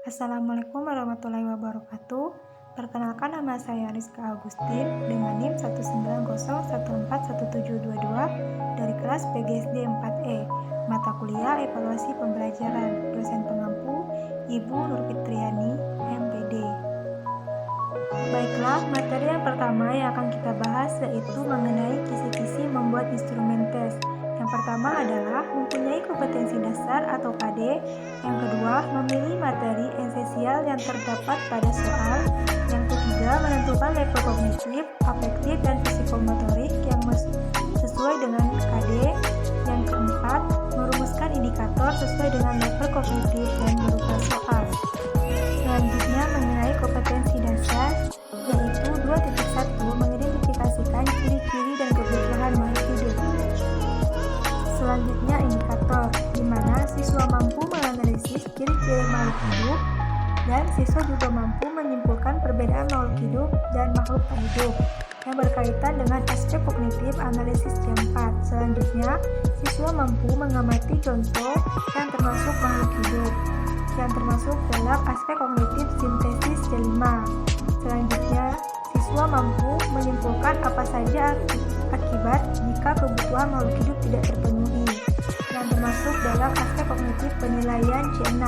Assalamualaikum warahmatullahi wabarakatuh. Perkenalkan, nama saya Rizka Agustin dengan NIM 190141722 dari kelas PGSD 4E. Mata kuliah Evaluasi Pembelajaran. Dosen pengampu Ibu Nur Fitriani, MPD. Baiklah, materi yang pertama yang akan kita bahas yaitu mengenai kisi-kisi membuat instrumen tes. Yang pertama adalah mempunyai kompetensi dasar atau KD. Yang kedua, memilih materi esensial yang terdapat pada soal. Yang ketiga, menentukan level kognitif, afektif, dan psikomotorik yang sesuai dengan KD. Yang keempat, merumuskan indikator sesuai dengan level kognitif dan berupa soal. Selanjutnya, mengenai kompetensi dasar, yaitu 2.1 mengidentifikasikan ciri-ciri dan kebutuhan makhluk hidup. Selanjutnya, indikator, di mana siswa mampu menganalisis ciri-ciri makhluk hidup dan siswa juga mampu menyimpulkan perbedaan makhluk hidup dan makhluk tak hidup yang berkaitan dengan aspek kognitif analisis C4. Selanjutnya, siswa mampu mengamati contoh yang termasuk makhluk hidup yang termasuk dalam aspek kognitif sintesis C5. Selanjutnya, siswa mampu menyimpulkan apa saja akibat jika kebutuhan makhluk hidup tidak terpenuhi, yang termasuk dalam aspek kognitif penilaian C6.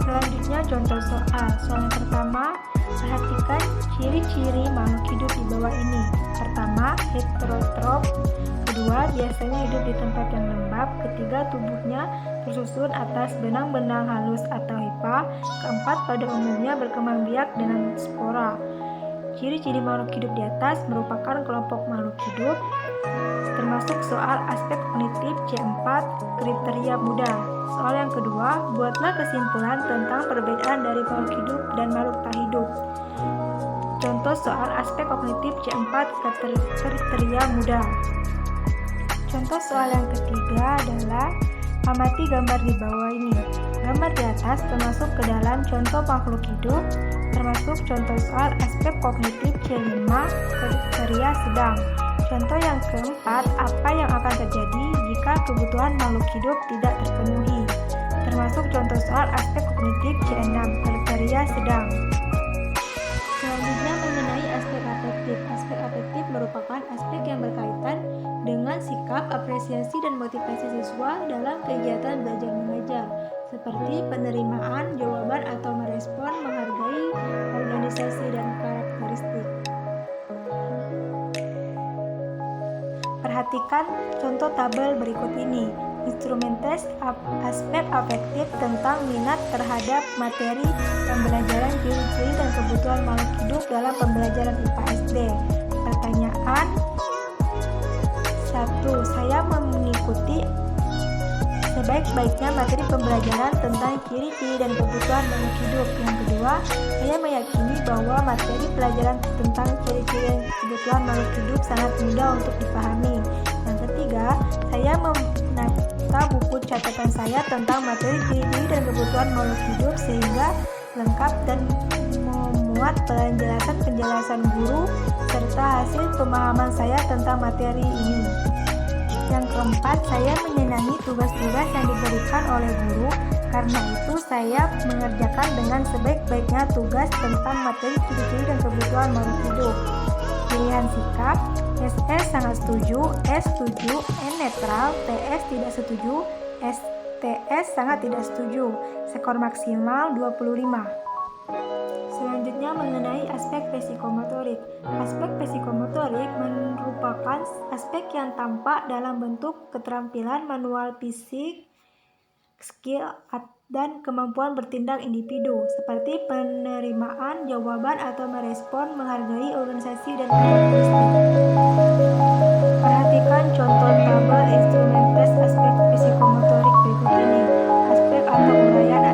Selanjutnya, contoh soal. Soal yang pertama, perhatikan ciri-ciri makhluk hidup di bawah ini. Pertama, heterotrof. Kedua, biasanya hidup di tempat yang lembab. Ketiga, tubuhnya tersusun atas benang-benang halus atau hifa. Keempat, pada umumnya berkembang biak dengan spora. Ciri-ciri makhluk hidup di atas merupakan kelompok makhluk hidup, termasuk soal aspek kognitif C4, kriteria mudah. Soal yang kedua, buatlah kesimpulan tentang perbedaan dari makhluk hidup dan makhluk tak hidup. Contoh soal aspek kognitif C4, kriteria mudah. Contoh soal yang ketiga adalah amati gambar di bawah ini. Gambar di atas termasuk ke dalam contoh makhluk hidup, termasuk contoh soal aspek kognitif C5, kriteria sedang. Contoh yang keempat, apa yang akan terjadi jika kebutuhan makhluk hidup tidak terpenuhi, termasuk contoh soal aspek kognitif C6, kriteria sedang. Selanjutnya, mengenai aspek afektif. Aspek afektif merupakan aspek yang berkaitan dengan sikap, apresiasi, dan motivasi siswa dalam kegiatan belajar mengajar, seperti penerimaan, jawaban, atau merespon, menghargai, organisasi, dan karakteristik. Perhatikan contoh tabel berikut ini. Instrumen tes aspek afektif tentang minat terhadap materi pembelajaran ciri-ciri dan kebutuhan makhluk hidup dalam pembelajaran IPA SD. Pertanyaan 1. Saya mengikuti sebaik-baiknya materi pembelajaran tentang ciri-ciri dan kebutuhan makhluk hidup. Yang kedua, saya meyakini bahwa materi pelajaran tentang ciri-ciri dan kebutuhan makhluk hidup sangat mudah untuk dipahami. Yang ketiga, saya menata buku catatan saya tentang materi ciri-ciri dan kebutuhan makhluk hidup sehingga lengkap dan memuat penjelasan guru serta hasil pemahaman saya tentang materi ini. Yang keempat, saya menyenangi tugas-tugas yang diberikan oleh guru. Karena itu, saya mengerjakan dengan sebaik-baiknya tugas tentang materi ciri-ciri dan kebutuhan makhluk hidup. Pilihan sikap, SS sangat setuju, S setuju, N netral, TS tidak setuju, STS sangat tidak setuju. Skor maksimal 25. Selanjutnya, mengenai aspek psikomotorik. Aspek psikomotorik merupakan aspek yang tampak dalam bentuk keterampilan manual fisik, skill, dan kemampuan bertindak individu, seperti penerimaan, jawaban, atau merespon, menghargai, organisasi, dan karakteristik. Perhatikan contoh tabel instrumen tes aspek psikomotorik berikut ini. Aspek atau uraian